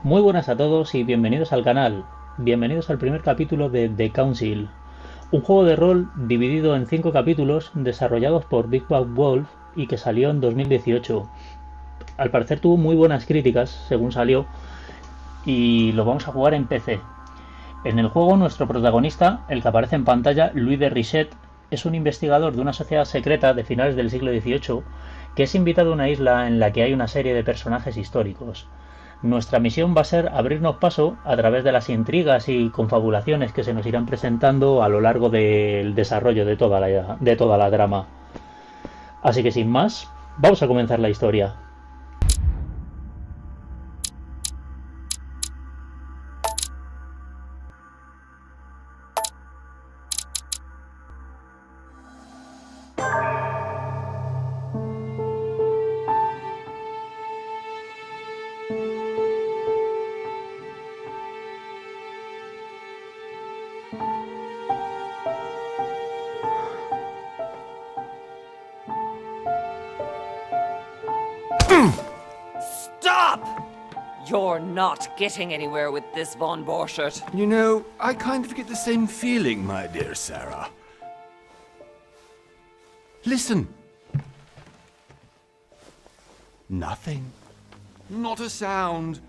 Muy buenas a todos y bienvenidos al canal. Bienvenidos al primer capítulo de The Council, un juego de rol dividido en 5 capítulos desarrollados por Big Bad Wolf y que salió en 2018. Al parecer tuvo muy buenas críticas según salió y lo vamos a jugar en PC. En el juego nuestro protagonista, el que aparece en pantalla, Louis de Richet, es un investigador de una sociedad secreta de finales del siglo XVIII que es invitado a una isla en la que hay una serie de personajes históricos. Nuestra misión va a ser abrirnos paso a través de las intrigas y confabulaciones que se nos irán presentando a lo largo del desarrollo de toda la trama. Así que sin más, vamos a comenzar la historia. Stop! You're not getting anywhere with this, Von Borchert. You know, I kind of get the same feeling, my dear Sarah. Listen. Nothing. Not a sound.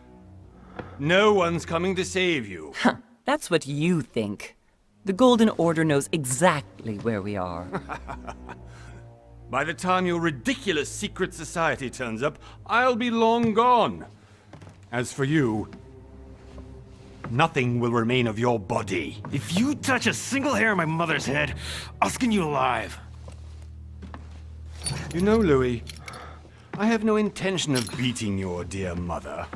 No one's coming to save you. That's what you think. The Golden Order knows exactly where we are. By the time your ridiculous secret society turns up, I'll be long gone. As for you, nothing will remain of your body. If you touch a single hair on my mother's head, I'll skin you alive. You know, Louis, I have no intention of beating your dear mother.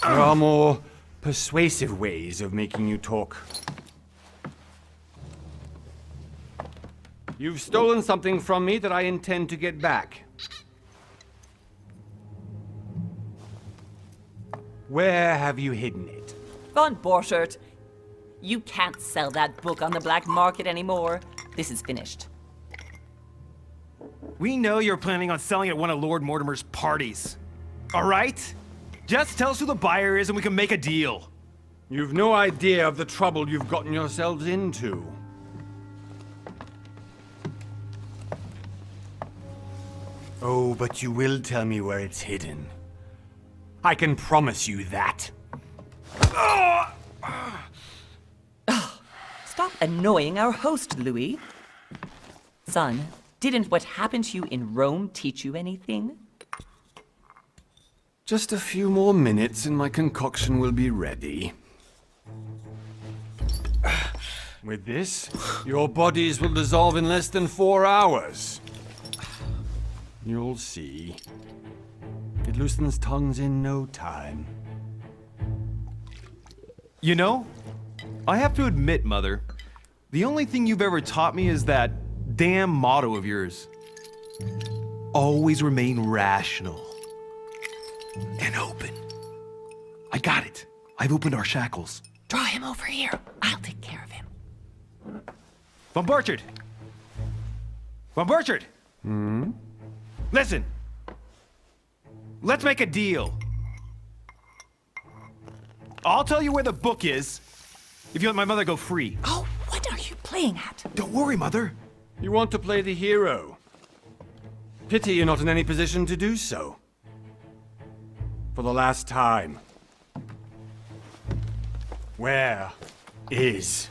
There are more persuasive ways of making you talk. You've stolen something from me that I intend to get back. Where have you hidden it? Von Borchert, you can't sell that book on the black market anymore. This is finished. We know you're planning on selling at one of Lord Mortimer's parties. All right? Just tell us who the buyer is and we can make a deal. You've no idea of the trouble you've gotten yourselves into. Oh, but you will tell me where it's hidden. I can promise you that. Stop annoying our host, Louis. Son, didn't what happened to you in Rome teach you anything? Just a few more minutes and my concoction will be ready. With this, your bodies will dissolve in less than 4 hours. You'll see. It loosens tongues in no time. You know, I have to admit, Mother, the only thing you've ever taught me is that damn motto of yours. Always remain rational. And open. I got it. I've opened our shackles. Draw him over here. I'll take care of him. Von Borchert! Von Borchert! Listen. Let's make a deal. I'll tell you where the book is if you let my mother go free. Oh, what are you playing at? Don't worry, Mother. You want to play the hero. Pity you're not in any position to do so. For the last time. Where is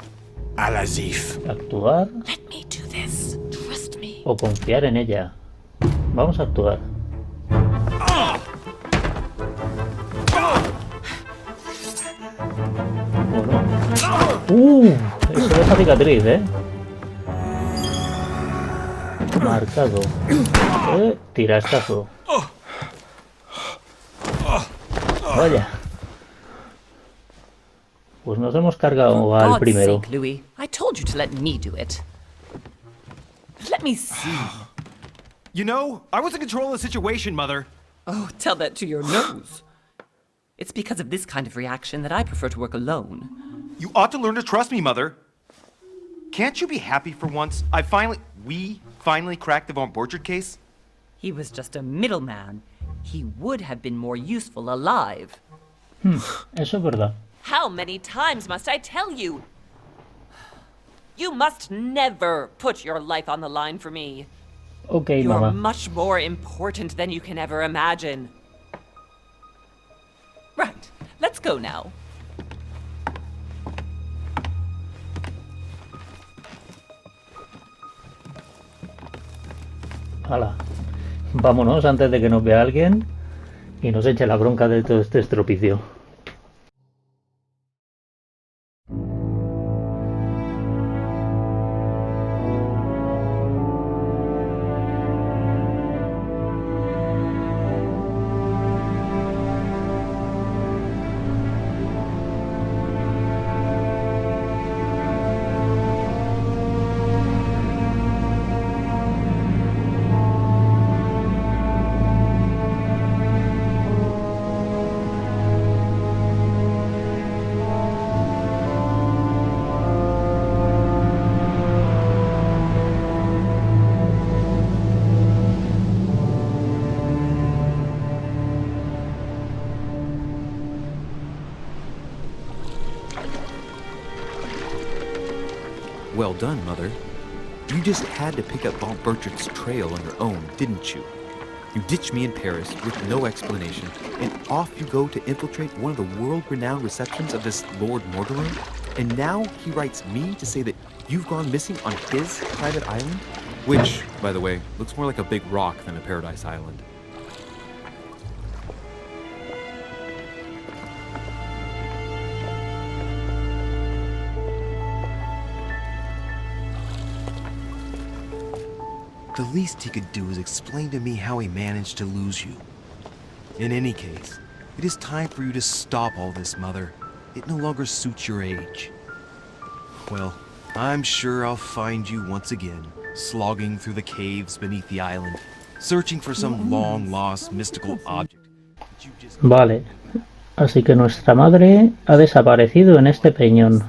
Al-Azif? ¿Actuar Let me do this. Trust me. o confiar en ella? Vamos a actuar. Bueno. Eso deja cicatriz, ¿eh? Marcado. Tirastazo. Vaya. Pues nos hemos cargado al God's primero. sake, Louis. I told you to let me do it. Let me see. You know, I was in control of the situation, Mother. Oh, tell that to your nose. It's because of this kind of reaction that I prefer to work alone. You ought to learn to trust me, Mother. Can't you be happy for once? We finally cracked the Von Borchert case? He was just a middleman. He would have been more useful alive. Eso es verdad. How many times must I tell you? You must never put your life on the line for me. Ok, You're mamá. much more important than you can ever imagine. Right, let's go now. Hala. Vámonos antes de que nos vea alguien y nos eche la bronca de todo este estropicio. Well done, Mother. You just had to pick up Von Bertrand's trail on your own, didn't you? You ditched me in Paris with no explanation, and off you go to infiltrate one of the world-renowned receptions of this Lord Mortimer? And now he writes me to say that you've gone missing on his private island? Which, by the way, looks more like a big rock than a paradise island. The least he could do is explain to me how he managed to lose you. In any case, it is time for you to stop all this, Mother. It no longer suits your age. Well, I'm sure I'll find you once again, slogging through the caves beneath the island, searching for some long-lost mystical object. that you just- Vale. Así que nuestra madre ha desaparecido en este peñón.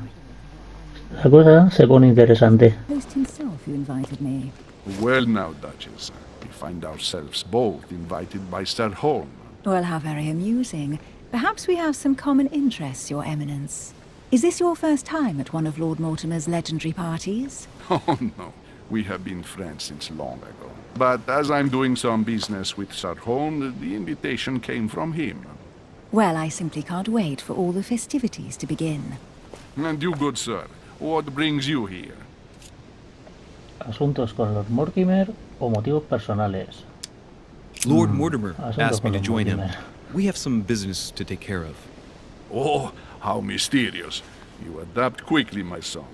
La cosa se pone interesante. Host himself who invited me. Well now, Duchess, we find ourselves both invited by Sir Holm. Well, how very amusing. Perhaps we have some common interests, Your Eminence. Is this your first time at one of Lord Mortimer's legendary parties? Oh no, we have been friends since long ago. But as I'm doing some business with Sir Holm, the invitation came from him. Well, I simply can't wait for all the festivities to begin. And you, good sir, what brings you here? Asuntos con Lord Mortimer o motivos personales. Lord Mortimer Asuntos asked me con to Lord join him. Mortimer. We have some business to take care of. Oh, how mysterious. You adapt quickly, my son.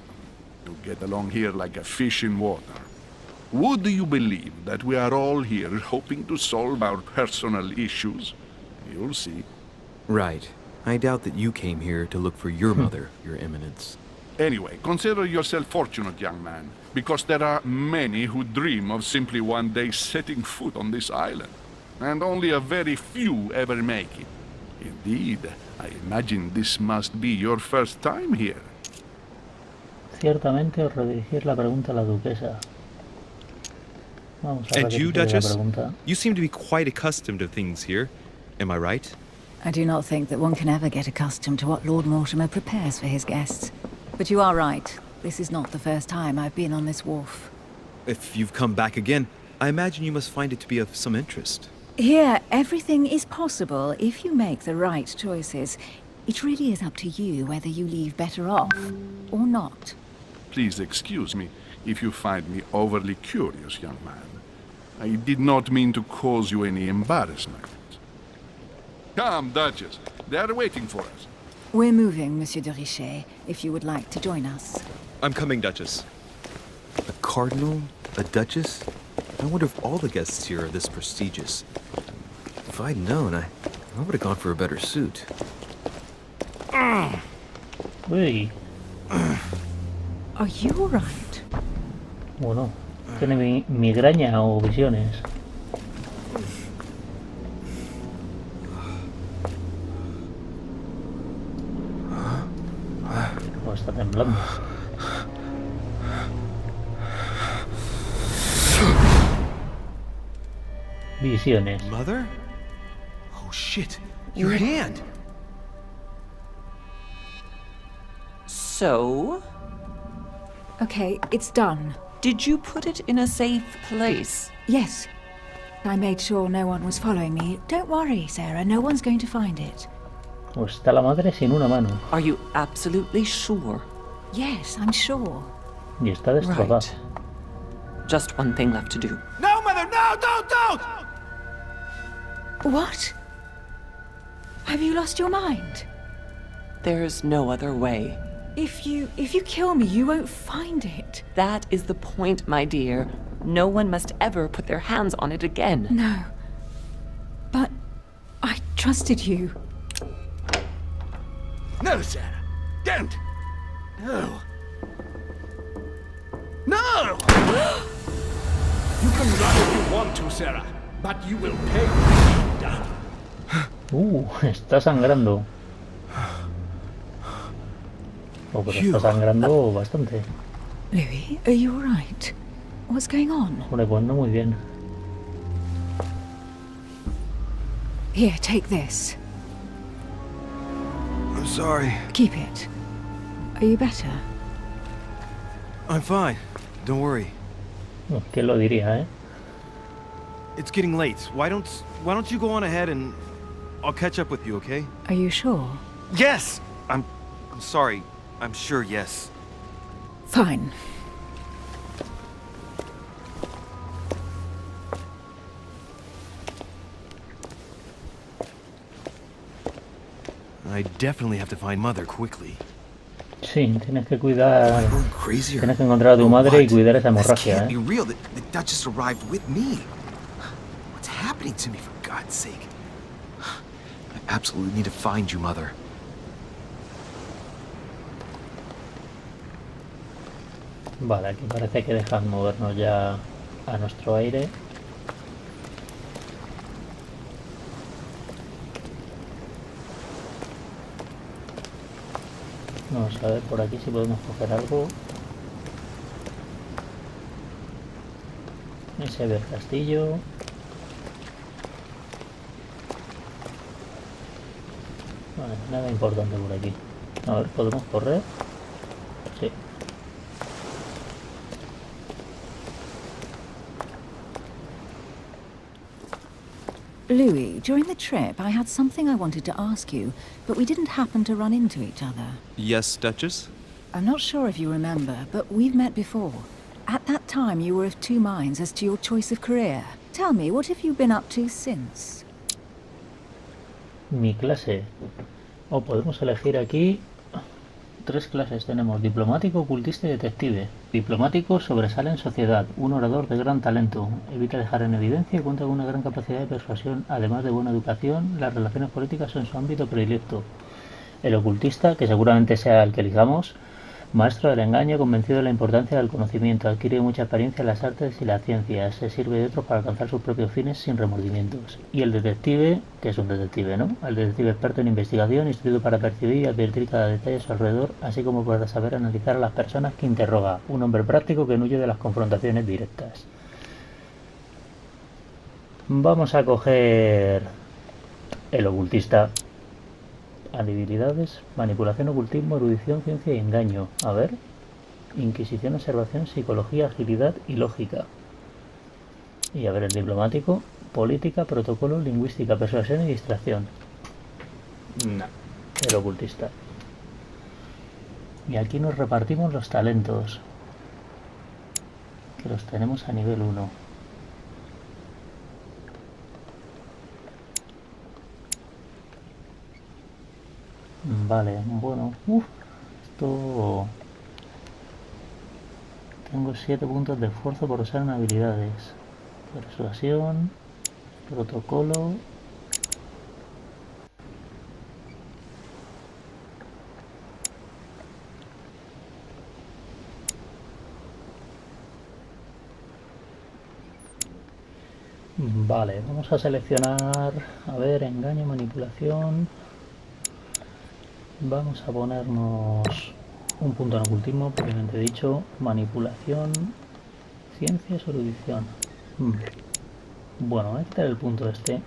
You get along here like a fish in water. Would you believe that we are all here hoping to solve our personal issues? You'll see. Right. I doubt that you came here to look for your mother, Your Eminence. Anyway, consider yourself fortunate, young man, because there are many who dream of simply one day setting foot on this island, and only a very few ever make it. Indeed, I imagine this must be your first time here. Ciertamente os redirigir la pregunta a la duquesa. Vamos a And you, repetir la Duchess? pregunta. You seem to be quite accustomed to things here. Am I right? I do not think that one can ever get accustomed to what Lord Mortimer prepares for his guests. But you are right. This is not the first time I've been on this wharf. If you've come back again, I imagine you must find it to be of some interest. Here, everything is possible if you make the right choices. It really is up to you whether you leave better off or not. Please excuse me if you find me overly curious, young man. I did not mean to cause you any embarrassment. Come, Duchess. They are waiting for us. We're moving, Monsieur de Richet, if you would like to join us. I'm coming, Duchess. A cardinal? A duchess? I wonder if all the guests here are this prestigious. If I'd known, I would have gone for a better suit. Uy, Are you all right? bueno, tiene migraña o visiones. O está temblando. Visiones. Mother? Oh shit, your hand! So, Okay, it's done. did you put it in a safe place? Yes. I made sure no one was following me. Don't worry, Sarah, no one's going to find it. Pues está la madre sin una mano. Are you absolutely sure? Yes, I'm sure. Y está destrozada. Right. Just one thing left to do. No, Mother, no, don't! What? Have you lost your mind? There's no other way. If you kill me, you won't find it. That is the point, my dear. No one must ever put their hands on it again. No. But I trusted you. No, Sarah, don't! No. No! You can run if you want to, Sarah, but you will pay what you've done. Está sangrando. Oh, pero está sangrando bastante. Louis, are you alright? What's going on? Hombre, pues no muy bien. Here, take this. I'm sorry. Keep it. Are you better? I'm fine. Don't worry. ¿Quién lo diría, eh? It's getting late. Why don't you go on ahead and I'll catch up with you, okay? Are you sure? Yes! I'm sorry. I'm sure, yes. Fine. I definitely have to find Mother quickly. Sí, tienes que cuidar. Going crazier. Tienes que encontrar a tu Oh, madre y what? cuidar esa This hemorragia, can't eh. be real. The Duchess arrived with me. What's happening to me, for God's sake? I absolutely need to find you, Mother. Vale, aquí parece que dejan movernos ya a nuestro aire. Vamos a ver por aquí si podemos coger algo. Ahí se ve el castillo. Vale, nada importante por aquí. A ver, ¿podemos correr? Sí. Louis, during the trip, I had something I wanted to ask you, but we didn't happen to run into each other. Yes, Duchess? I'm not sure if you remember, but we've met before. At that time, you were of two minds as to your choice of career. Tell me, what have you been up to since? Mi clase. O podemos elegir aquí. Tres clases tenemos: diplomático, ocultista y detective. Diplomático sobresale en sociedad, un orador de gran talento, evita dejar en evidencia y cuenta con una gran capacidad de persuasión, además de buena educación. Las relaciones políticas son su ámbito predilecto. El ocultista, que seguramente sea el que elijamos, maestro del engaño, convencido de la importancia del conocimiento, adquiere mucha experiencia en las artes y las ciencias, se sirve de otros para alcanzar sus propios fines sin remordimientos. Y el detective, que es un detective, ¿no? El detective experto en investigación, instruido para percibir y advertir cada detalle a su alrededor, así como para saber analizar a las personas que interroga. Un hombre práctico que no huye de las confrontaciones directas. Vamos a coger el ocultista. Habilidades: manipulación, ocultismo, erudición, ciencia y engaño. A ver. Inquisición, observación, psicología, agilidad y lógica. Y a ver el diplomático: política, protocolo, lingüística, persuasión y distracción. No, el ocultista. Y aquí nos repartimos los talentos, que los tenemos a nivel 1. Vale, bueno, esto... Tengo 7 puntos de esfuerzo por usar en habilidades. Persuasión, protocolo... Vale, vamos a seleccionar, a ver, engaño, manipulación... Vamos a ponernos un punto en ocultismo, previamente dicho, manipulación, ciencias, erudición. Bueno, voy a quitar el punto este.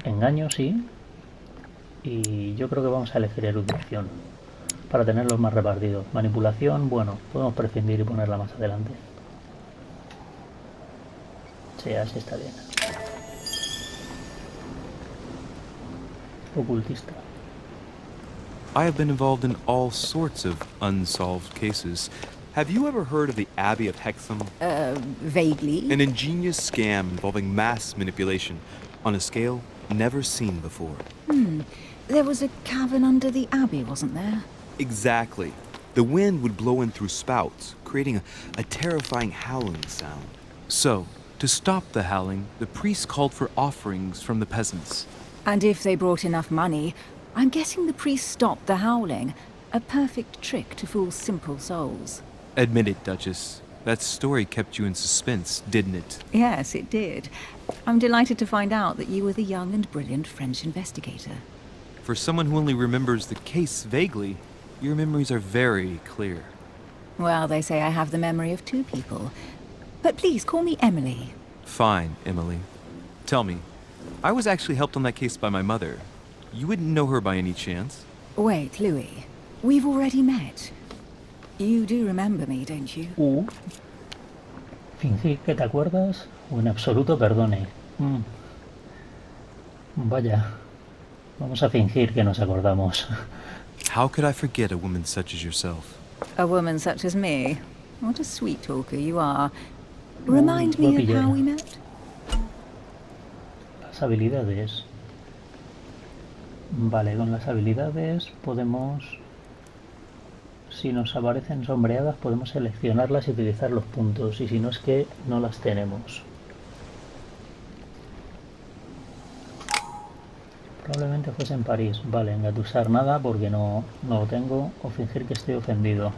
Engaño, sí. Y yo creo que vamos a elegir erudición. para tenerlos más repartidos. Manipulación, bueno, podemos prescindir y ponerla más adelante. Sí, así está bien. Ocultista. I have been involved in all sorts of unsolved cases. Have you ever heard of the Abbey of Hexham? Vaguely. An ingenious scam involving mass manipulation on a scale never seen before. There was a cavern under the abbey, wasn't there? Exactly. The wind would blow in through spouts, creating a terrifying howling sound. So, to stop the howling, the priests called for offerings from the peasants. And if they brought enough money, I'm guessing the priest stopped the howling. A perfect trick to fool simple souls. Admit it, Duchess. That story kept you in suspense, didn't it? Yes, it did. I'm delighted to find out that you were the young and brilliant French investigator. For someone who only remembers the case vaguely, your memories are very clear. Well, they say I have the memory of two people. But please, call me Emily. Fine, Emily. Tell me, I was actually helped on that case by my mother. You wouldn't know her by any chance? Wait, Louis. We've already met. You do remember me, don't you? Fingir que te acuerdas o en absoluto perdone. Vaya. Vamos a fingir que nos acordamos. How could I forget a woman such as yourself? A woman such as me? What a sweet talker you are. Remind me of how we met? Las habilidades. Vale, con las habilidades podemos... Si nos aparecen sombreadas podemos seleccionarlas y utilizar los puntos. Y si no es que no las tenemos. Probablemente fuese en París. Vale, engatusar nada porque no lo tengo. O fingir que estoy ofendido.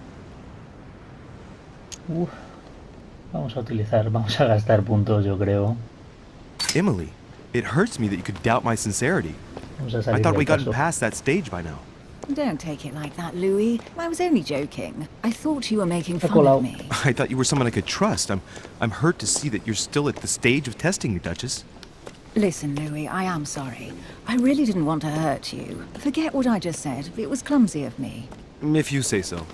Vamos a gastar puntos, yo creo. Emily, it hurts me that you could doubt my sincerity. I thought we'd gotten past that stage by now. Don't take it like that, Louis. I was only joking. I thought you were making fun of me. I thought you were someone I could trust. I'm hurt to see that you're still at the stage of testing me, Duchess. Listen, Louis, I am sorry. I really didn't want to hurt you. Forget what I just said. It was clumsy of me. If you say so.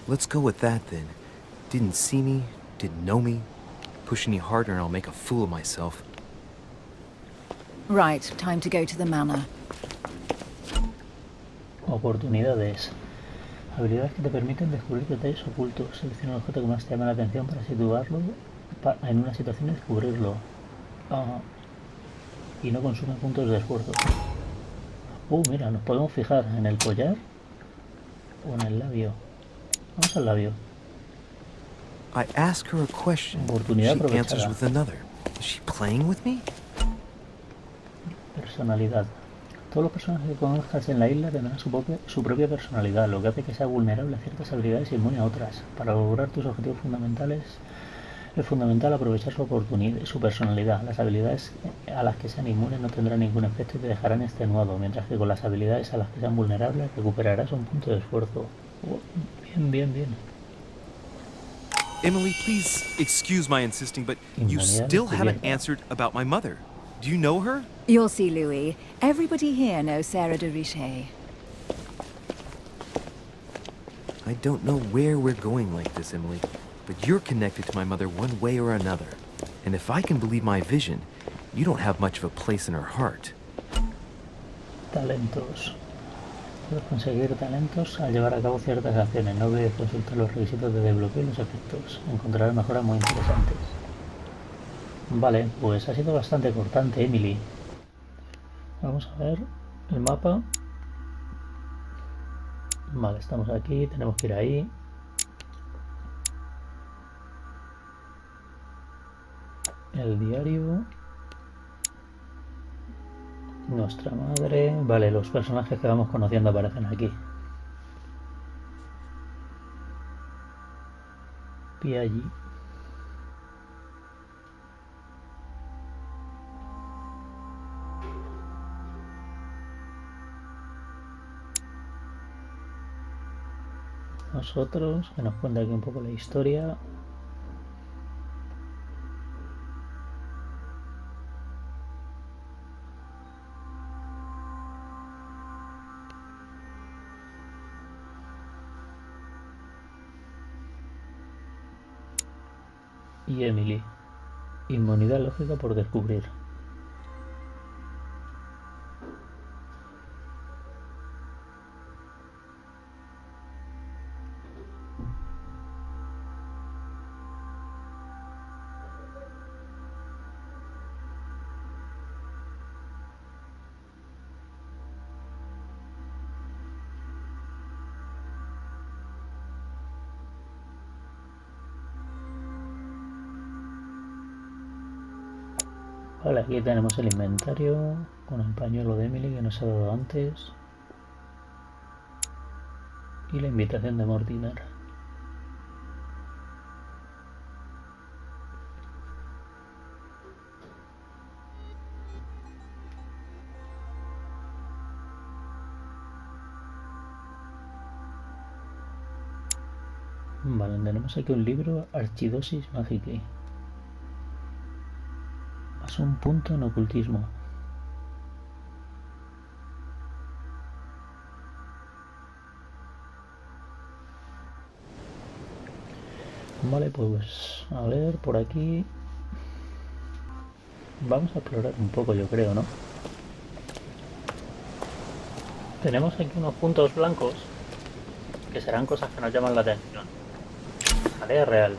Let's go with that, then. Didn't see me, didn't know me. Push any harder and I'll make a fool of myself. Right, time to go to the manor. Oportunidades. Habilidades que te permiten descubrir detalles ocultos. Selecciona el objeto que más te llama la atención para situarlo en una situación y descubrirlo. Y no consume puntos de esfuerzo. Mira, nos podemos fijar en el collar o en el labio. Vamos al labio. I ask her a question. Oportunidad She answers aprovechada. with another. Is she playing with me? Personalidad. Todos los personajes que conozcas en la isla tendrán su propia personalidad, lo que hace que sea vulnerable a ciertas habilidades y inmune a otras. Para lograr tus objetivos fundamentales es fundamental aprovechar su personalidad. Las habilidades a las que sean inmunes no tendrán ningún efecto y te dejarán extenuado, mientras que con las habilidades a las que sean vulnerables recuperarás un punto de esfuerzo. Bien. Emily, please excuse my insisting, but you still haven't answered about my mother. Do you know her? You'll see, Louis. Everybody here knows Sarah de Richet. I don't know where we're going like this, Emily, but you're connected to my mother one way or another. And if I can believe my vision, you don't have much of a place in her heart. Talentos. Puedes conseguir talentos al llevar a cabo ciertas acciones. No olvides consultar los requisitos de desbloqueo y los efectos. Encontrarás mejoras muy interesantes. Vale, pues ha sido bastante cortante, Emily. Vamos a ver el mapa. Vale, estamos aquí, tenemos que ir ahí. El diario. Nuestra madre. Vale, los personajes que vamos conociendo aparecen aquí. Piaggi. Nosotros, que nos cuenta aquí un poco la historia. y Emily. Inmunidad lógica por descubrir. Vale, aquí tenemos el inventario con el pañuelo de Emily que nos ha dado antes y la invitación de Mortimer. Vale, tenemos aquí un libro, Archidosis Magicae. Más un punto en ocultismo. Vale, pues a ver, por aquí vamos a explorar un poco, yo creo, ¿no? Tenemos aquí unos puntos blancos que serán cosas que nos llaman la atención. Jalea real.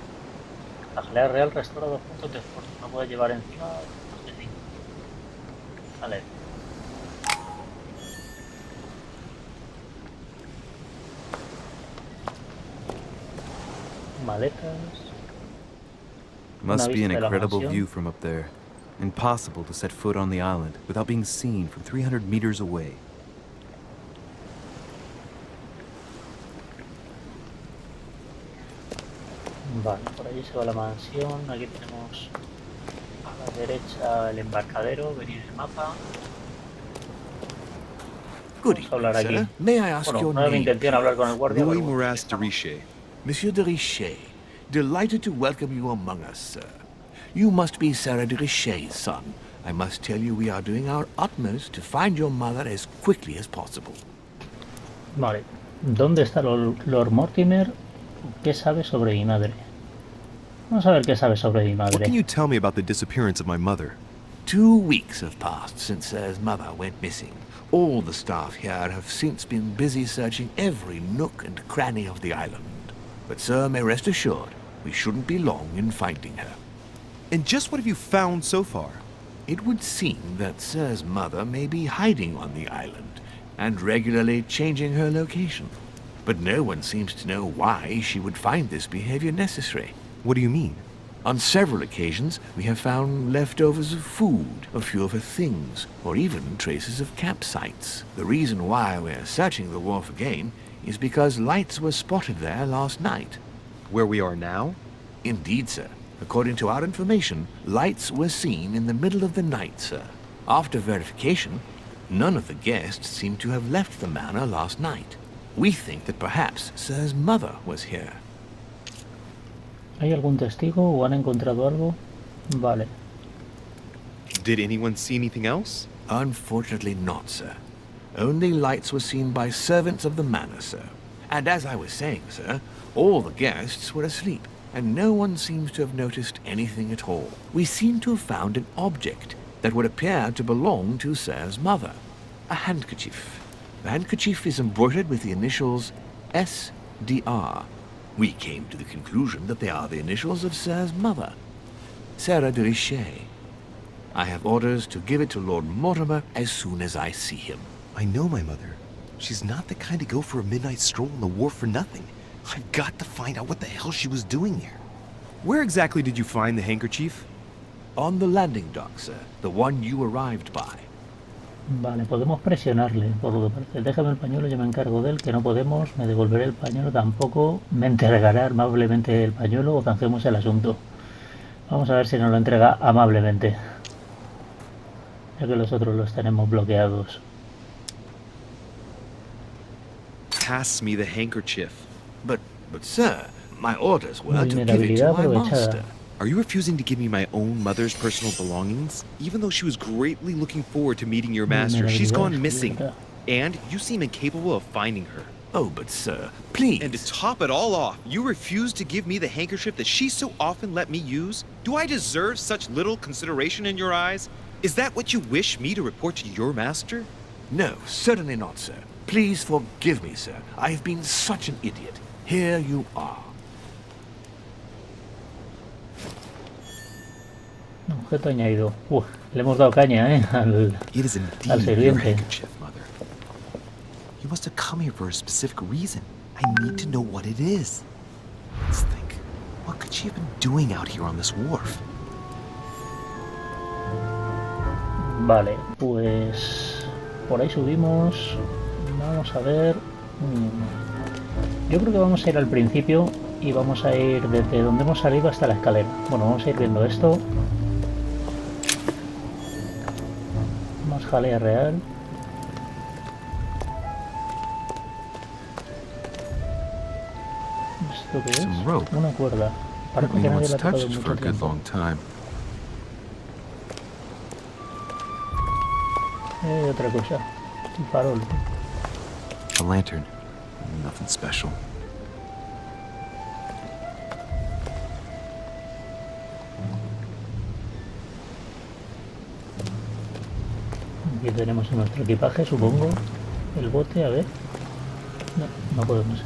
La jalea real restaura 2 puntos de esfuerzo. No puede llevar encima más de 5. Vale. Maletas. Must be an vista de la incredible mansión. view from up there. Impossible to set foot on the island without being seen from 300 meters away. Vale, por allí se va la mansión. Aquí tenemos a la derecha el embarcadero. Venir el mapa. Good Vamos a hablar evening, aquí. sir. May I ask Bueno, your no era mi name? intención hablar con el guardia. Louis pero bueno, Moras de estamos. Riche. Monsieur de Richet. Delighted to welcome you among us, sir. You must be Sarah de Richet's son. I must tell you we are doing our utmost to find your mother as quickly as possible. Vale. ¿Dónde está Lord Mortimer? ¿Qué sabe sobre mi madre? Vamos a ver qué sabe sobre mi What can madre. you tell me about the disappearance of my mother? 2 weeks have passed since Sir's mother went missing. All the staff here have since been busy searching every nook and cranny of the island. But Sir may rest assured, we shouldn't be long in finding her. And just what have you found so far? It would seem that Sir's mother may be hiding on the island and regularly changing her location. But no one seems to know why she would find this behavior necessary. What do you mean? On several occasions, we have found leftovers of food, a few of her things, or even traces of campsites. The reason why we're searching the wharf again is because lights were spotted there last night. Where we are now? Indeed, sir. According to our information, lights were seen in the middle of the night, sir. After verification, none of the guests seem to have left the manor last night. We think that perhaps Sir's mother was here. ¿Hay algún testigo o han encontrado algo? Vale. Did anyone see anything else? Unfortunately not, sir. Only lights were seen by servants of the manor, sir. And as I was saying, sir, all the guests were asleep, and no one seems to have noticed anything at all. We seem to have found an object that would appear to belong to Sir's mother. A handkerchief. The handkerchief is embroidered with the initials SDR. We came to the conclusion that they are the initials of Sir's mother, Sarah de Richet. I have orders to give it to Lord Mortimer as soon as I see him. I know my mother. She's not the kind to go for a midnight stroll on the wharf for nothing. I've got to find out what the hell she was doing there. Where exactly did you find the handkerchief? On the landing dock, sir. The one you arrived by. Vale, podemos presionarle, por lo que parece. Déjame el pañuelo, yo me encargo de él. Que no podemos, me devolveré el pañuelo. Tampoco me entregará amablemente el pañuelo o canjemos el asunto. Vamos a ver si nos lo entrega amablemente. Ya que los otros los tenemos bloqueados. Pass me the handkerchief. But sir, my orders were to give it to Vulnerabilidad my aprovechada. master. Are you refusing to give me my own mother's personal belongings? Even though she was greatly looking forward to meeting your master, she's gone missing. And you seem incapable of finding her. Oh, but sir, please. And to top it all off, you refuse to give me the handkerchief that she so often let me use? Do I deserve such little consideration in your eyes? Is that what you wish me to report to your master? No, certainly not, sir. Please forgive me, sir. I've been such an idiot. Here you are. Objeto añadido. Le hemos dado caña, al It is indeed your sirviente. handkerchief, Mother. You must have come here for a specific reason. I need to know what it is. Let's think. What could she have been doing out here on this wharf? Vale, pues por ahí subimos. Vamos a ver. Yo creo que vamos a ir al principio y vamos a ir desde donde hemos salido hasta la escalera. Bueno, vamos a ir viendo esto. Más jalea real. ¿Esto qué es? Some rope. Una cuerda. Parece que No nadie one's la ha tocado touched en it for a mucho good tiempo. long time. Otra cosa. Un farol. A lantern. Nothing special. Aquí tenemos nuestro equipaje, supongo. El bote, a ver. No podemos.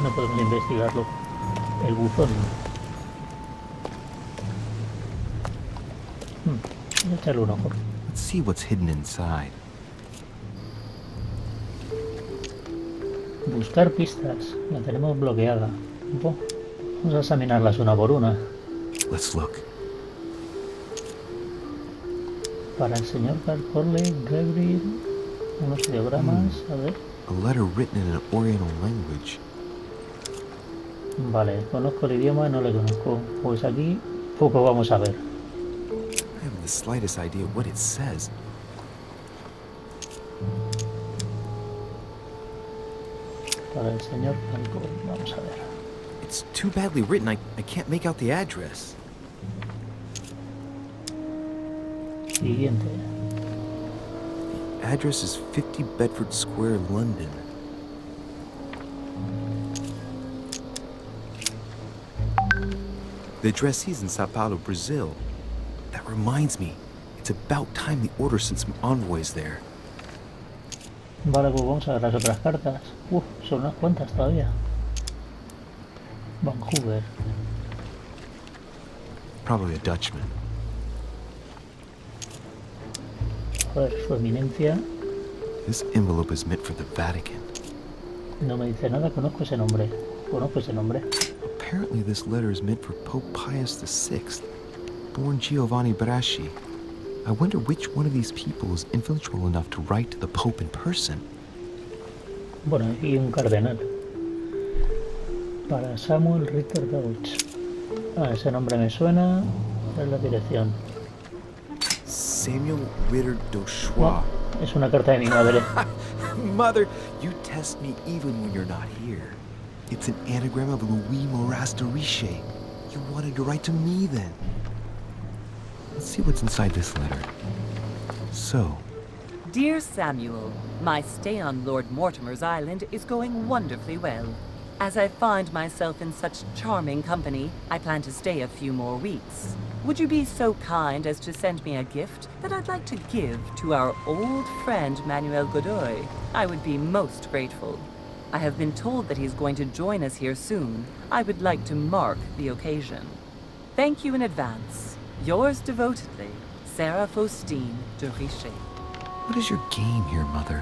No podemos investigarlo. El buzón. Voy a echarle un ojo. Let's see what's hidden inside. Buscar pistas. La tenemos bloqueada. Vamos a examinarlas una por una. Let's look. Para el señor Corley, Gabriel, unos ideogramas, a ver. A letter written in an Oriental language. Vale, conozco el idioma, no le conozco. Pues aquí poco vamos a ver. I haven't the slightest idea what it says. Para el señor Franco, vamos a ver. It's too badly written, I can't make out the address. Siguiente. The address is 50 Bedford Square, London. The address is in Sao Paulo, Brazil. That reminds me, it's about time the Order sent some envoys there. Vale, pues vamos a ver las otras cartas. Son unas cuantas todavía. Vancouver. Probably a Dutchman. A ver, su eminencia. This envelope is meant for the Vatican. No me dice nada, conozco ese nombre. Conozco ese nombre. Apparently this letter is meant for Pope Pius VI, born Giovanni Braschi. I wonder which one of these people is influential enough to write to the Pope in person. Bueno, y un cardenal. Para Samuel Ritter Deutsch. Ese nombre me suena. Es la dirección. Samuel Ritter Dauchois. No, es una carta de mi madre. Mother, you test me even when you're not here. It's an anagram of Louis Moras de Riche. You wanted to write to me then. Let's see what's inside this letter. So, Dear Samuel, my stay on Lord Mortimer's island is going wonderfully well. As I find myself in such charming company, I plan to stay a few more weeks. Would you be so kind as to send me a gift that I'd like to give to our old friend Manuel Godoy? I would be most grateful. I have been told that he's going to join us here soon. I would like to mark the occasion. Thank you in advance. Yours devotedly, Sarah Faustine de Richer. what is your game here, Mother?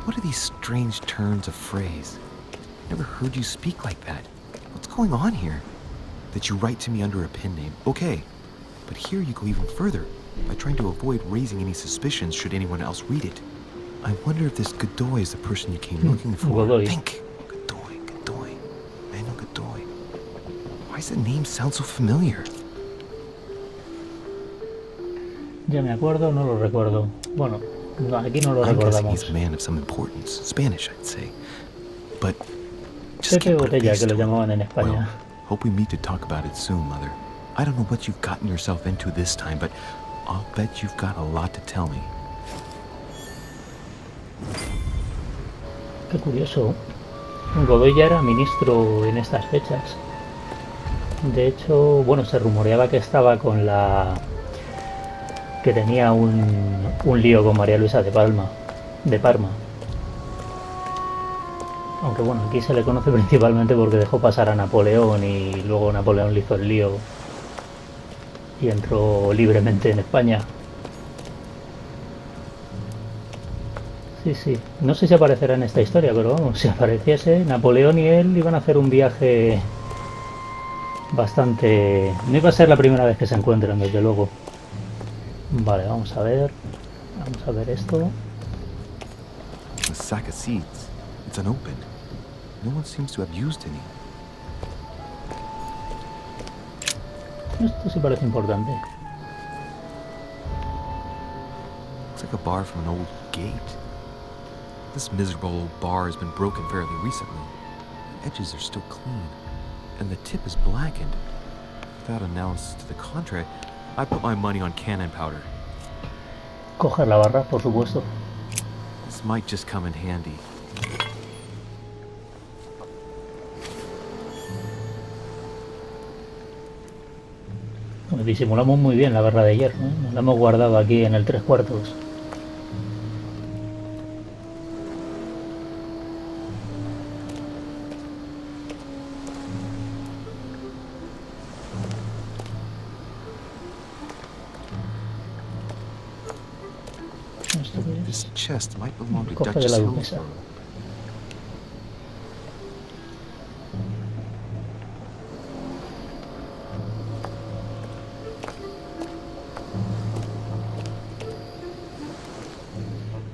What are these strange turns of phrase? Never heard you speak like that. What's going on here? That you write to me under a pen name, okay. But here you go even further, by trying to avoid raising any suspicions should anyone else read it. I wonder if this Godoy is the person you came looking for. Godoy. Think. Godoy. Manuel Godoy. Why does the name sound so familiar? Ya me acuerdo, no lo recuerdo. Bueno, no, aquí no lo I'm guessing recordamos. he's a man of some importance. Spanish, I'd say. But just Pepe can't put a Botella, face que lo to it. llamaban en España. Well, hope we meet to talk about it soon, Mother. I don't know what you've gotten yourself into this time, but I'll bet you've got a lot to tell me. Qué curioso. Godoy ya era ministro en estas fechas. De hecho, bueno, se rumoreaba que estaba con la... que tenía un lío con María Luisa de Parma. Aunque bueno, aquí se le conoce principalmente porque dejó pasar a Napoleón y luego Napoleón le hizo el lío y entró libremente en España. Sí, sí. No sé si aparecerá en esta historia, pero vamos, si apareciese, Napoleón y él iban a hacer un viaje bastante... No iba a ser la primera vez que se encuentran, desde luego. Vale, vamos a ver. Vamos a ver esto. A sack of seeds. It's unopened. No one seems to have used any. Esto sí parece importante. Looks like a bar from an old gate. This miserable old bar has been broken fairly recently. The edges are still clean, and the tip is blackened. Without analysis to the contrary, I put my money on cannon powder. Coger la barra, por supuesto. This might just come in handy. Disimulamos muy bien la barra de hierro, ¿eh? Nos la hemos guardado aquí en el 3/4. ¿Esto qué This es? chest might belong to Cofre de Duchess la duquesa. Hillsborough.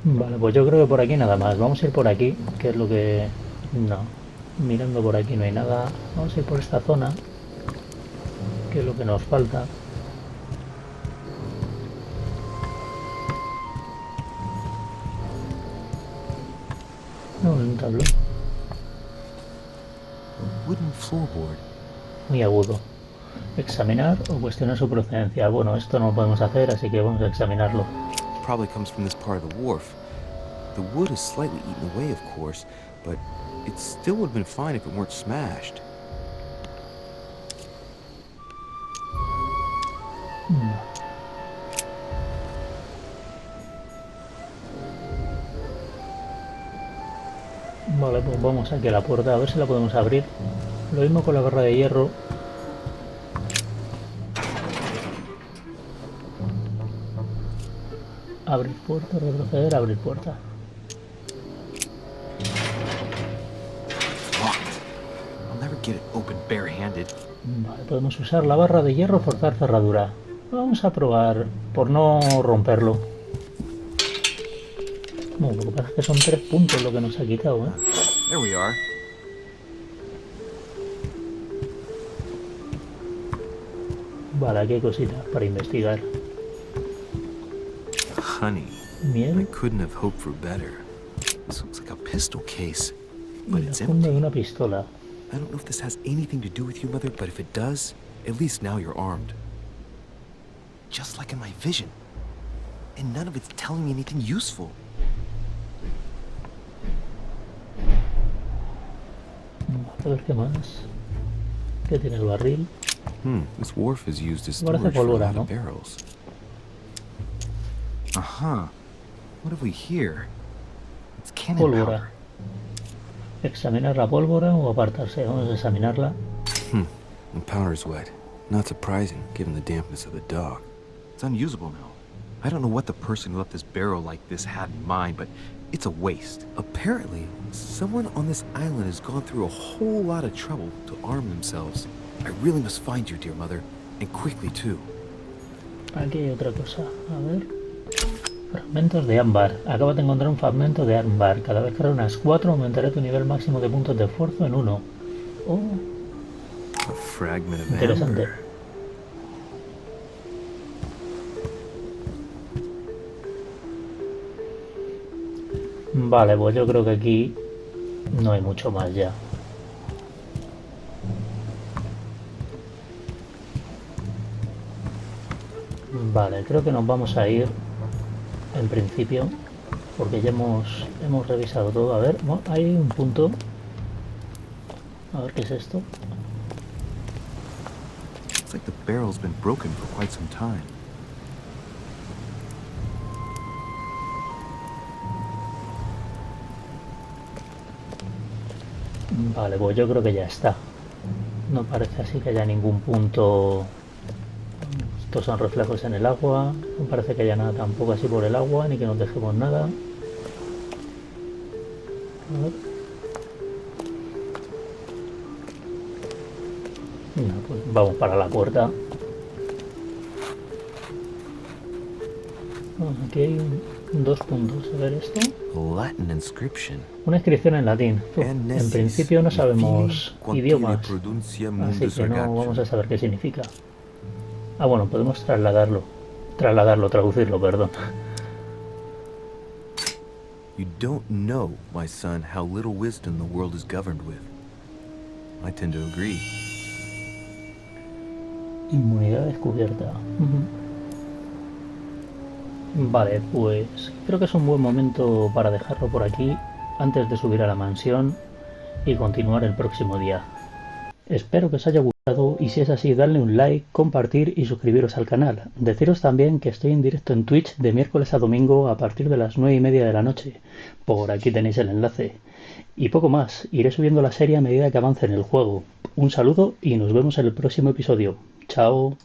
Vale, pues yo creo que por aquí nada más. Vamos a ir por aquí, que es lo que... No, mirando por aquí no hay nada. Vamos a ir por esta zona, que es lo que nos falta. No, un tablón. Wooden floorboard. Muy agudo. Examinar o cuestionar su procedencia. Bueno, esto no lo podemos hacer, así que vamos a examinarlo. Probably comes from this part of the wharf. The wood is slightly eaten away, of course, but it still would have been fine if it weren't smashed. Vale, pues vamos aquí a la puerta, a ver si la podemos abrir. Lo mismo con la barra de hierro. Abrir puerta, retroceder, abrir puerta. Locked. I'll never get it open barehanded. Vale, podemos usar la barra de hierro, forzar cerradura. Vamos a probar por no romperlo. Bueno, lo que pasa es que son 3 puntos lo que nos ha quitado, ¿eh? There we are. Vale, aquí hay cositas para investigar. Honey. I Miel couldn't have hoped for better. This looks like a pistol case, y but la it's funda de empty. una pistola. I don't know if this has anything to do with you, Mother, but if it does, at least now you're armed. Just like in my vision. And none of it's telling me anything useful. A ver qué más. ¿Qué tiene el barril? This wharf is used as Parece storage for a pólvora, lot ¿no? of barrels. Uh-huh. What have we here? It's cannon Pólvora. powder. Examinar la pólvora o apartarse. Vamos a examinarla. The powder's wet. Not surprising, given the dampness of the dog. It's unusable now. I don't know what the person who left this barrel like this had in mind, but it's a waste. Apparently, someone on this island has gone through a whole lot of trouble to arm themselves. I really must find you, dear mother, and quickly too. Aquí hay otra cosa. A ver. Fragmentos de ámbar. Acabas de encontrar un fragmento de ámbar. Cada vez que reúnas 4 aumentará tu nivel máximo de puntos de esfuerzo en 1. Oh, A fragment of interesante. amber. Vale, pues yo creo que aquí no hay mucho más ya. Vale, creo que nos vamos a ir en principio, porque ya hemos revisado todo. A ver, bueno, hay un punto A ver qué es esto. It's like the barrel's been broken for quite some time. Vale, pues yo creo que ya está. No parece así que haya ningún punto. Estos son reflejos en el agua. No parece que haya nada tampoco así por el agua, ni que nos dejemos nada. A ver. No, pues vamos para la puerta. Aquí hay dos puntos. A ver esto. Latin inscription. Una inscripción en latín. En principio no sabemos idiomas, así que no vamos a saber qué significa. Ah, bueno, podemos traducirlo, perdón. You don't know, my son, how little wisdom the world is governed with. I tend to agree. Inmunidad descubierta. Vale, pues creo que es un buen momento para dejarlo por aquí antes de subir a la mansión y continuar el próximo día. Espero que os haya gustado y si es así, dadle un like, compartir y suscribiros al canal. Deciros también que estoy en directo en Twitch de miércoles a domingo a partir de las 9:30 de la noche. Por aquí tenéis el enlace. Y poco más, iré subiendo la serie a medida que avance en el juego. Un saludo y nos vemos en el próximo episodio. Chao.